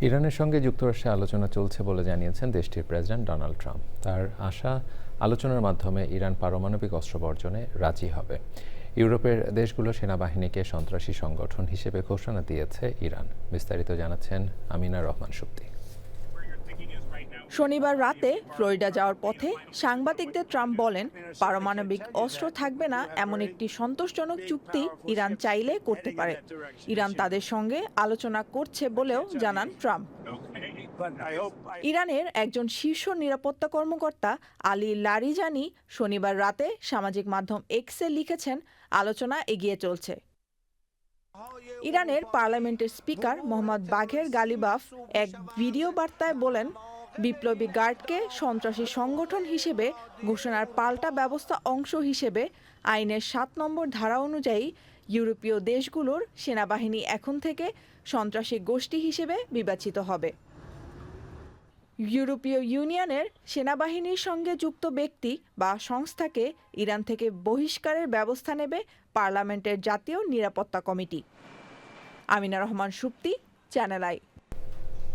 ইরানের সঙ্গে যুক্তরাষ্ট্রে আলোচনা চলছে বলে জানিয়েছেন দেশটির প্রেসিডেন্ট ডোনাল্ড ট্রাম্প। তার আশা, আলোচনার মাধ্যমে ইরান পারমাণবিক অস্ত্র বর্জনে রাজি হবে। ইউরোপের দেশগুলো সেনাবাহিনীকে সন্ত্রাসী সংগঠন হিসেবে ঘোষণা দিয়েছে ইরান। বিস্তারিত জানাচ্ছেন আমিনা রহমান সুপ্তি। শনিবার রাতে ফ্লোরিডা যাওয়ার পথে সাংবাদিকদের ট্রাম্প বলেন, পারমাণবিক অস্ত্র থাকবে না এমন একটি সন্তোষজনক চুক্তি ইরান চাইলে করতে পারে। ইরান তাদের সঙ্গে আলোচনা করছে বলেও জানান ট্রাম্প। ইরানের একজন শীর্ষ নিরাপত্তা কর্মকর্তা আলী লারিজানি শনিবার রাতে সামাজিক মাধ্যম এক্সে লিখেছেন, আলোচনা এগিয়ে চলছে। ইরানের পার্লামেন্টের স্পিকার মোহাম্মদ বাঘের গালিবাফ এক ভিডিও বার্তায় বলেন, বিপ্লবী গার্ডকে সন্ত্রাসী সংগঠন হিসেবে ঘোষণার পাল্টা ব্যবস্থা অংশ হিসেবে আইনের ৭ নম্বর ধারা অনুযায়ী ইউরোপীয় দেশগুলোর সেনাবাহিনী এখন থেকে সন্ত্রাসী গোষ্ঠী হিসেবে বিবেচিত হবে। ইউরোপীয় ইউনিয়নের সেনাবাহিনীর সঙ্গে যুক্ত ব্যক্তি বা সংস্থাকে ইরান থেকে বহিষ্কারের ব্যবস্থা নেবে পার্লামেন্টের জাতীয় নিরাপত্তা committee. Amina Rahman Supti, channel I.